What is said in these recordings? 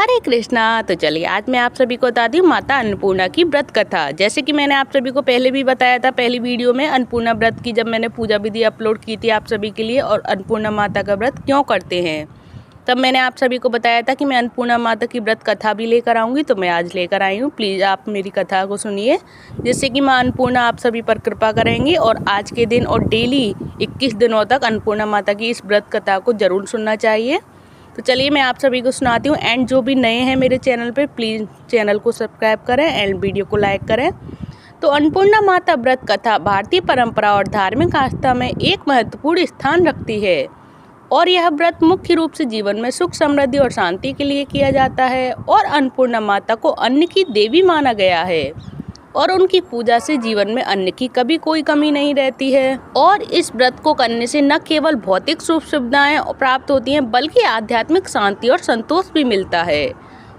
हरे कृष्णा। तो चलिए आज मैं आप सभी को बताती हूँ माता अन्नपूर्णा की व्रत कथा। जैसे कि मैंने आप सभी को पहले भी बताया था, पहली वीडियो में अन्नपूर्णा व्रत की जब मैंने पूजा विधि अपलोड की थी आप सभी के लिए, और अन्नपूर्णा माता का व्रत क्यों करते हैं, तब मैंने आप सभी को बताया था कि मैं अन्नपूर्णा माता की व्रत कथा भी लेकर आऊँगी। तो मैं आज लेकर आई हूँ, प्लीज़ आप मेरी कथा को सुनिए, जिससे कि माँ अन्नपूर्णा आप सभी पर कृपा करेंगी। और आज के दिन और डेली 21 दिनों तक अन्नपूर्णा माता की इस व्रत कथा को ज़रूर सुनना चाहिए। तो चलिए मैं आप सभी को सुनाती हूँ। एंड जो भी नए हैं मेरे चैनल पे, प्लीज़ चैनल को सब्सक्राइब करें एंड वीडियो को लाइक करें। तो अन्नपूर्णा माता व्रत कथा भारतीय परंपरा और धार्मिक आस्था में एक महत्वपूर्ण स्थान रखती है, और यह व्रत मुख्य रूप से जीवन में सुख, समृद्धि और शांति के लिए किया जाता है। और अन्नपूर्णा माता को अन्न की देवी माना गया है, और उनकी पूजा से जीवन में अन्न की कभी कोई कमी नहीं रहती है। और इस व्रत को करने से न केवल भौतिक सुख सुविधाएं प्राप्त होती हैं, बल्कि आध्यात्मिक शांति और संतोष भी मिलता है।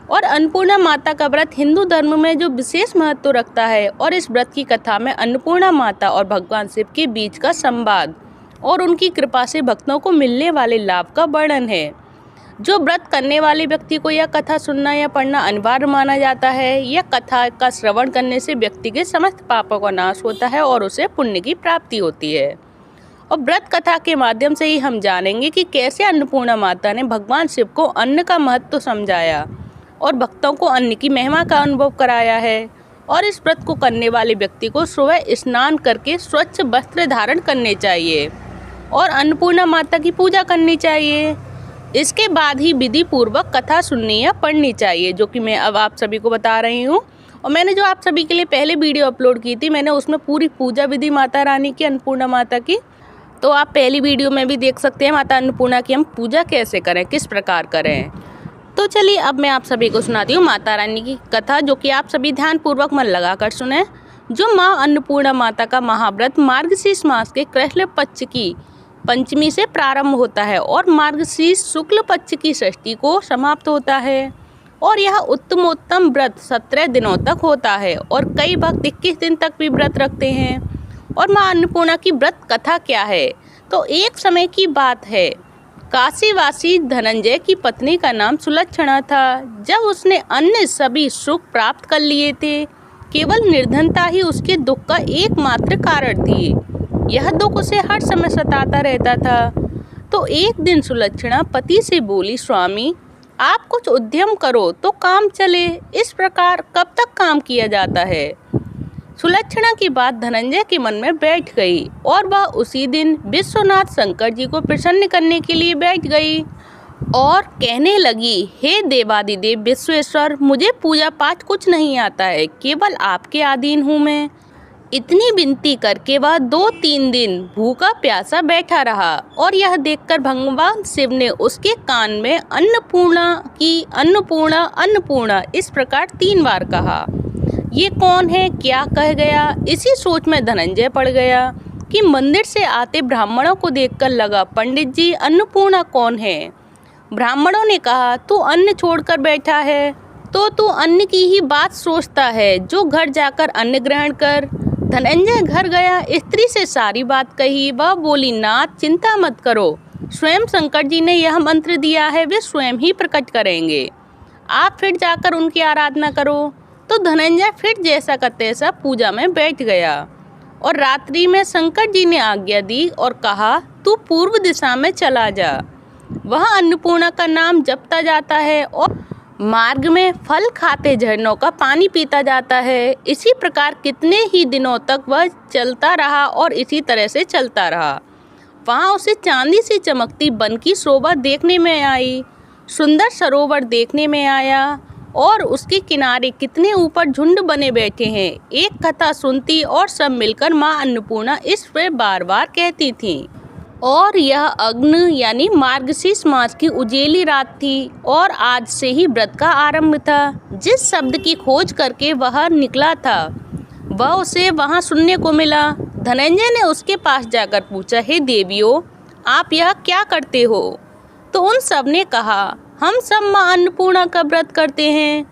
और अन्नपूर्णा माता का व्रत हिंदू धर्म में जो विशेष महत्व रखता है, और इस व्रत की कथा में अन्नपूर्णा माता और भगवान शिव के बीच का संवाद और उनकी कृपा से भक्तों को मिलने वाले लाभ का वर्णन है। जो व्रत करने वाले व्यक्ति को यह कथा सुनना या पढ़ना अनिवार्य माना जाता है। यह कथा का श्रवण करने से व्यक्ति के समस्त पापों का नाश होता है और उसे पुण्य की प्राप्ति होती है। और व्रत कथा के माध्यम से ही हम जानेंगे कि कैसे अन्नपूर्णा माता ने भगवान शिव को अन्न का महत्व समझाया और भक्तों को अन्न की महिमा का अनुभव कराया है। और इस व्रत को करने वाले व्यक्ति को सुबह स्नान करके स्वच्छ वस्त्र धारण करने चाहिए और अन्नपूर्णा माता की पूजा करनी चाहिए। इसके बाद ही विधि पूर्वक कथा सुननी या पढ़नी चाहिए, जो कि मैं अब आप सभी को बता रही हूँ। और मैंने जो आप सभी के लिए पहले वीडियो अपलोड की थी, मैंने उसमें पूरी पूजा विधि माता रानी की, अन्नपूर्णा माता की, तो आप पहली वीडियो में भी देख सकते हैं माता अन्नपूर्णा की हम पूजा कैसे करें, किस प्रकार करें। तो चलिए अब मैं आप सभी को सुनाती हूँ माता रानी की कथा, जो कि आप सभी ध्यानपूर्वक मन लगा कर सुने। जो माँ अन्नपूर्णा माता का महाव्रत मार्गशीर्ष मास के कृष्ण पक्ष की पंचमी से प्रारंभ होता है और मार्गशीर्ष शुक्ल पक्ष की षष्ठी को समाप्त होता है। और यह उत्तमोत्तम व्रत 17 दिनों तक होता है, और कई भक्त 21 दिन तक भी व्रत रखते हैं। और माँ अन्नपूर्णा की व्रत कथा क्या है, तो एक समय की बात है, काशीवासी धनंजय की पत्नी का नाम सुलक्षणा था। जब उसने अन्य सभी सुख प्राप्त कर लिए थे, केवल निर्धनता ही उसके दुख का एकमात्र कारण थी। यह दुख उसे हर समय सताता रहता था। तो एक दिन सुलक्षणा पति से बोली, स्वामी आप कुछ उद्यम करो तो काम चले, इस प्रकार कब तक काम किया जाता है। सुलक्षणा की बात धनंजय के मन में बैठ गई, और वह उसी दिन विश्वनाथ शंकर जी को प्रसन्न करने के लिए बैठ गई और कहने लगी, हे देवादिदेव विश्वेश्वर, मुझे पूजा पाठ कुछ नहीं आता है, केवल आपके अधीन हूँ मैं। इतनी विनती करके वह 2-3 दिन भूखा प्यासा बैठा रहा, और यह देखकर भगवान शिव ने उसके कान में अन्नपूर्णा की अन्नपूर्णा अन्नपूर्णा इस प्रकार 3 बार कहा। ये कौन है, क्या कह गया। इसी सोच में धनंजय पड़ गया कि मंदिर से आते ब्राह्मणों को देखकर लगा, पंडित जी अन्नपूर्णा कौन है। ब्राह्मणों ने कहा, तू अन्न छोड़कर बैठा है तो तू अन्न की ही बात सोचता है, जो घर जाकर अन्न ग्रहण कर। धनंजय घर गया, स्त्री से सारी बात कही। वह बोली, नाथ चिंता मत करो, स्वयं शंकर जी ने यह मंत्र दिया है, वे स्वयं ही प्रकट करेंगे, आप फिर जाकर उनकी आराधना करो। तो धनंजय फिर जैसा का तैसा पूजा में बैठ गया, और रात्रि में शंकर जी ने आज्ञा दी और कहा, तू पूर्व दिशा में चला जा। वह अन्नपूर्णा का नाम जपता जाता है और मार्ग में फल खाते झरनों का पानी पीता जाता है। इसी प्रकार कितने ही दिनों तक वह चलता रहा, और इसी तरह से चलता रहा। वहाँ उसे चांदी से चमकती वन की शोभा देखने में आई, सुंदर सरोवर देखने में आया, और उसके किनारे कितने ऊपर झुंड बने बैठे हैं। एक कथा सुनती और सब मिलकर माँ अन्नपूर्णा इस पर बार बार कहती थी। और यह अग्नि यानी मार्गशीर्ष मास की उजेली रात थी, और आज से ही व्रत का आरंभ था। जिस शब्द की खोज करके वह निकला था, वह उसे वहां सुनने को मिला। धनंजय ने उसके पास जाकर पूछा, हे देवियों, आप यह क्या करते हो। तो उन सब ने कहा, हम सब माँ अन्नपूर्णा का व्रत करते हैं।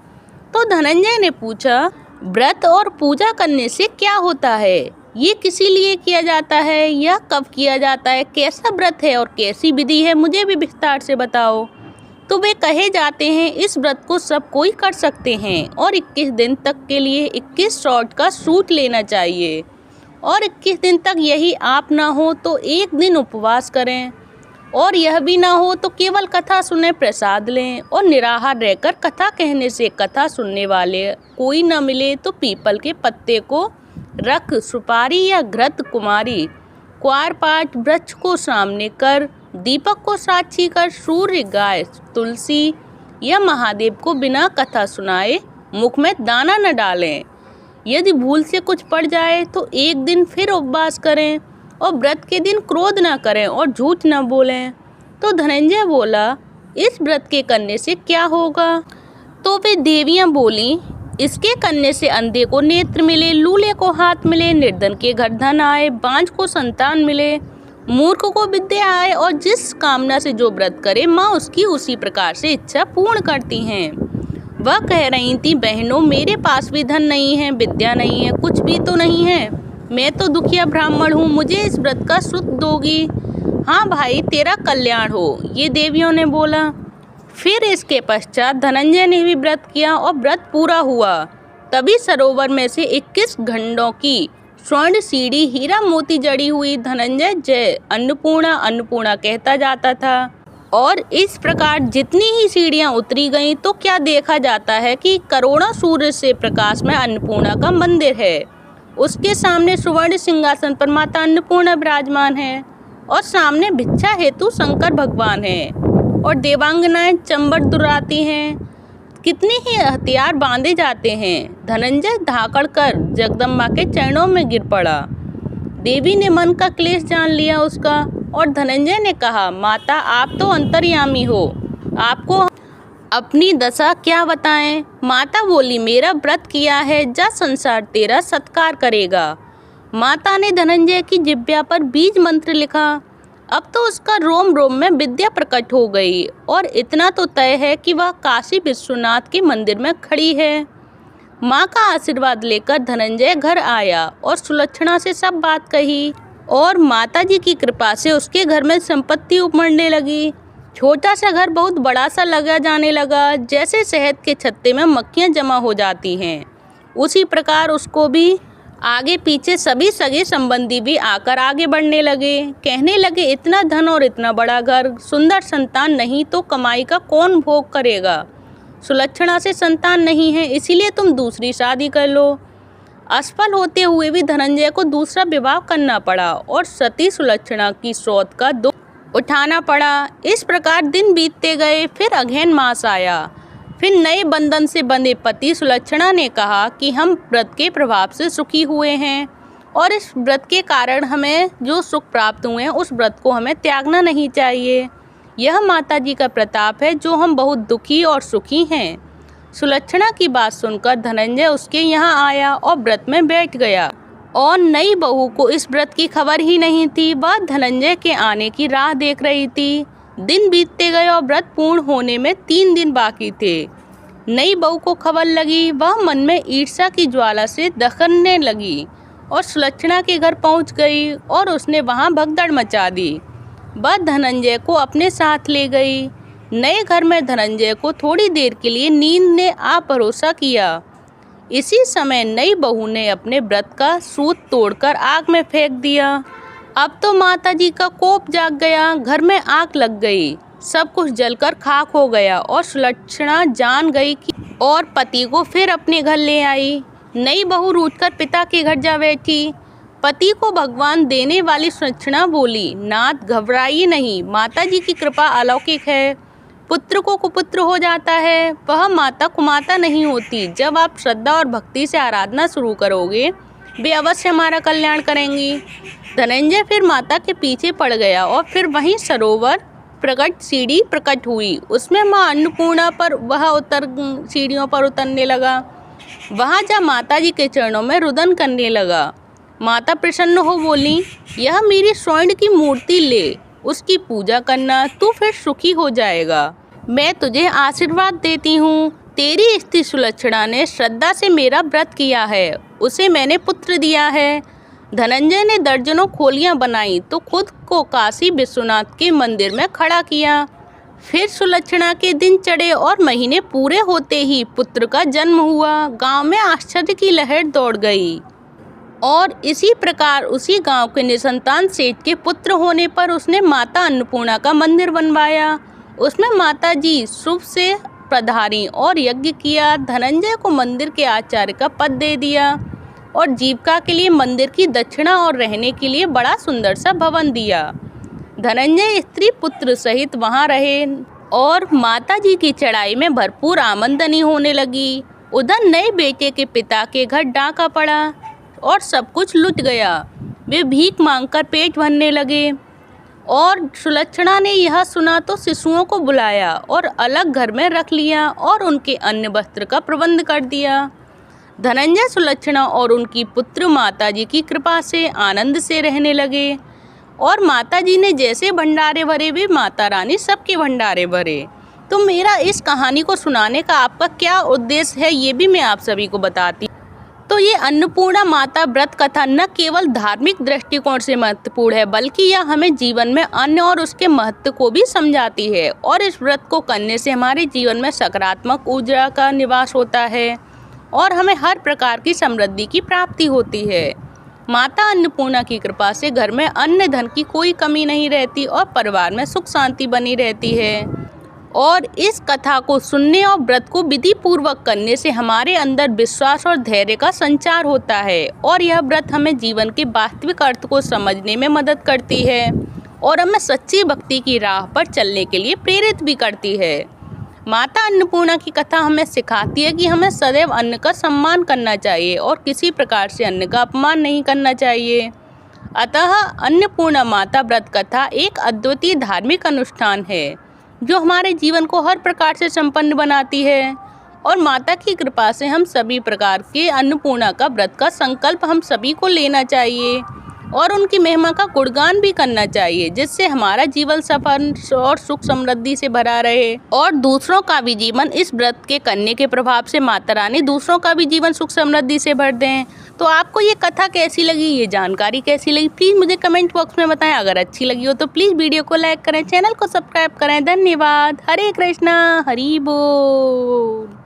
तो धनंजय ने पूछा, व्रत और पूजा करने से क्या होता है, ये किसी लिए किया जाता है, यह कब किया जाता है, कैसा व्रत है और कैसी विधि है, मुझे भी विस्तार से बताओ। तो वे कहे जाते हैं इस व्रत को सब कोई कर सकते हैं और 21 दिन तक के लिए 21 शॉर्ट का सूट लेना चाहिए और 21 दिन तक यही आप ना हो तो एक दिन उपवास करें और यह भी ना हो तो केवल कथा सुने प्रसाद लें और निराहार रहकर कथा कहने से कथा सुनने वाले कोई न मिले तो पीपल के पत्ते को रख सुपारी या घृत कुमारी क्वार पाठ वृक्ष को सामने कर दीपक को साक्षी कर सूर्य गाय तुलसी या महादेव को बिना कथा सुनाए मुख में दाना न डालें। यदि भूल से कुछ पड़ जाए तो एक दिन फिर उपवास करें और व्रत के दिन क्रोध न करें और झूठ न बोलें। तो धनंजय बोला, इस व्रत के करने से क्या होगा? तो वे देवियां बोलीं, इसके करने से अंधे को नेत्र मिले, लूले को हाथ मिले, निर्धन के घर धन आए, बांझ को संतान मिले, मूर्ख को विद्या आए और जिस कामना से जो व्रत करे माँ उसकी उसी प्रकार से इच्छा पूर्ण करती हैं। वह कह रही थी, बहनों मेरे पास भी धन नहीं है, विद्या नहीं है, कुछ भी तो नहीं है, मैं तो दुखिया ब्राह्मण हूँ, मुझे इस व्रत का सुख दोगी? हाँ भाई, तेरा कल्याण हो, ये देवियों ने बोला। फिर इसके पश्चात धनंजय ने भी व्रत किया और व्रत पूरा हुआ। तभी सरोवर में से 21 घंटों की स्वर्ण सीढ़ी हीरा मोती जड़ी हुई धनंजय जय अन्नपूर्णा कहता जाता था। और इस प्रकार जितनी ही सीढ़ियां उतरी गईं तो क्या देखा जाता है कि करोड़ों सूर्य से प्रकाश में अन्नपूर्णा का मंदिर है। उसके सामने सुवर्ण सिंहासन पर माता अन्नपूर्णा विराजमान है और सामने भिक्षा हेतु शंकर भगवान हैं और देवांगनाएं चंबड़ दुराती हैं। कितने ही हथियार बांधे जाते हैं। धनंजय धाकड़ कर जगदम्बा के चरणों में गिर पड़ा। देवी ने मन का क्लेश जान लिया उसका और धनंजय ने कहा, माता आप तो अंतर्यामी हो, आपको अपनी दशा क्या बताएं? माता बोली, मेरा व्रत किया है, जा संसार तेरा सत्कार करेगा। माता ने धनंजय की जिह्वा पर बीज मंत्र लिखा। अब तो उसका रोम रोम में विद्या प्रकट हो गई और इतना तो तय है कि वह काशी विश्वनाथ के मंदिर में खड़ी है। माँ का आशीर्वाद लेकर धनंजय घर आया और सुलक्षणा से सब बात कही और माता जी की कृपा से उसके घर में संपत्ति उमड़ने लगी। छोटा सा घर बहुत बड़ा सा लगा जाने लगा। जैसे शहद के छत्ते में मक्खियाँ जमा हो जाती हैं, उसी प्रकार उसको भी आगे पीछे सभी सगे संबंधी भी आकर आगे बढ़ने लगे। कहने लगे, इतना धन और इतना बड़ा घर, सुंदर संतान नहीं तो कमाई का कौन भोग करेगा? सुलक्षणा से संतान नहीं है, इसीलिए तुम दूसरी शादी कर लो। असफल होते हुए भी धनंजय को दूसरा विवाह करना पड़ा और सती सुलक्षणा की सौत का दुख उठाना पड़ा। इस प्रकार दिन बीतते गए। फिर अगहन मास आया। फिर नए बंधन से बंधे पति सुलक्षणा ने कहा कि हम व्रत के प्रभाव से सुखी हुए हैं और इस व्रत के कारण हमें जो सुख प्राप्त हुए हैं उस व्रत को हमें त्यागना नहीं चाहिए। यह माता जी का प्रताप है जो हम बहुत दुखी और सुखी हैं। सुलक्षणा की बात सुनकर धनंजय उसके यहाँ आया और व्रत में बैठ गया और नई बहू को इस व्रत की खबर ही नहीं थी। वह धनंजय के आने की राह देख रही थी। दिन बीतते गए और व्रत पूर्ण होने में 3 दिन बाकी थे। नई बहू को खबर लगी। वह मन में ईर्ष्या की ज्वाला से दखनने लगी और सुलक्षणा के घर पहुंच गई और उसने वहां भगदड़ मचा दी। वह धनंजय को अपने साथ ले गई। नए घर में धनंजय को थोड़ी देर के लिए नींद ने आ भरोसा किया। इसी समय नई बहू ने अपने व्रत का सूत तोड़कर आग में फेंक दिया। अब तो माता जी का कोप जाग गया। घर में आग लग गई, सब कुछ जलकर खाक हो गया और सुलक्षणा जान गई कि और पति को फिर अपने घर ले आई। नई बहू रूठकर पिता के घर जा बैठी। पति को भगवान देने वाली सुलक्षणा बोली, नाथ घबराइए नहीं, माता जी की कृपा अलौकिक है। पुत्र को कुपुत्र हो जाता है, वह माता कुमाता नहीं होती। जब आप श्रद्धा और भक्ति से आराधना शुरू करोगे वे अवश्य हमारा कल्याण करेंगी। धनंजय फिर माता के पीछे पड़ गया और फिर वहीं सरोवर प्रकट सीढ़ी प्रकट हुई। उसमें माँ अन्नपूर्णा पर वह सीढ़ियों पर उतरने लगा। वहाँ जा माता जी के चरणों में रुदन करने लगा। माता प्रसन्न हो बोली, यह मेरी स्वर्ण की मूर्ति ले, उसकी पूजा करना, तू फिर सुखी हो जाएगा। मैं तुझे आशीर्वाद देती हूँ। तेरी स्त्री सुलक्षणा ने श्रद्धा से मेरा व्रत किया है, उसे मैंने पुत्र दिया है। धनंजय ने दर्जनों खोलियां बनाई तो खुद को काशी विश्वनाथ के मंदिर में खड़ा किया। फिर सुलक्षणा के दिन चढ़े और महीने पूरे होते ही पुत्र का जन्म हुआ। गांव में आश्चर्य की लहर दौड़ गई और इसी प्रकार उसी गांव के निसंतान सेठ के पुत्र होने पर उसने माता अन्नपूर्णा का मंदिर बनवाया। उसमें माता जी शुभ से पधारी और यज्ञ किया। धनंजय को मंदिर के आचार्य का पद दे दिया और जीविका के लिए मंदिर की दक्षिणा और रहने के लिए बड़ा सुंदर सा भवन दिया। धनंजय स्त्री पुत्र सहित वहां रहे और माता जी की चढ़ाई में भरपूर आमदनी होने लगी। उधर नए बेटे के पिता के घर डाका पड़ा और सब कुछ लुट गया। वे भीख मांगकर पेट भरने लगे और सुलक्षणा ने यह सुना तो शिशुओं को बुलाया और अलग घर में रख लिया और उनके अन्न वस्त्र का प्रबंध कर दिया। धनंजय, सुलक्षणा और उनकी पुत्र माता जी की कृपा से आनंद से रहने लगे और माता जी ने जैसे भंडारे भरे वे माता रानी सबके भंडारे भरे। तो मेरा इस कहानी को सुनाने का आपका क्या उद्देश्य है ये भी मैं आप सभी को बताती। तो ये अन्नपूर्णा माता व्रत कथा न केवल धार्मिक दृष्टिकोण से महत्वपूर्ण है बल्कि यह हमें जीवन में अन्न और उसके महत्व को भी समझाती है। और इस व्रत को करने से हमारे जीवन में सकारात्मक ऊर्जा का निवास होता है और हमें हर प्रकार की समृद्धि की प्राप्ति होती है। माता अन्नपूर्णा की कृपा से घर में अन्न धन की कोई कमी नहीं रहती और परिवार में सुख शांति बनी रहती है। और इस कथा को सुनने और व्रत को विधि पूर्वक करने से हमारे अंदर विश्वास और धैर्य का संचार होता है और यह व्रत हमें जीवन के वास्तविक अर्थ को समझने में मदद करती है और हमें सच्ची भक्ति की राह पर चलने के लिए प्रेरित भी करती है। माता अन्नपूर्णा की कथा हमें सिखाती है कि हमें सदैव अन्न का सम्मान करना चाहिए और किसी प्रकार से अन्न का अपमान नहीं करना चाहिए। अतः अन्नपूर्णा माता व्रत कथा एक अद्वितीय धार्मिक अनुष्ठान है जो हमारे जीवन को हर प्रकार से संपन्न बनाती है और माता की कृपा से हम सभी प्रकार के अन्नपूर्णा का व्रत का संकल्प हम सभी को लेना चाहिए और उनकी महिमा का गुणगान भी करना चाहिए जिससे हमारा जीवन सफल और सुख समृद्धि से भरा रहे और दूसरों का भी जीवन इस व्रत के करने के प्रभाव से माता रानी दूसरों का भी जीवन सुख समृद्धि से भर दें। तो आपको ये कथा कैसी लगी, ये जानकारी कैसी लगी, प्लीज़ मुझे कमेंट बॉक्स में बताएं। अगर अच्छी लगी हो तो प्लीज़ वीडियो को लाइक करें, चैनल को सब्सक्राइब करें। धन्यवाद। हरे कृष्णा, हरि बोल।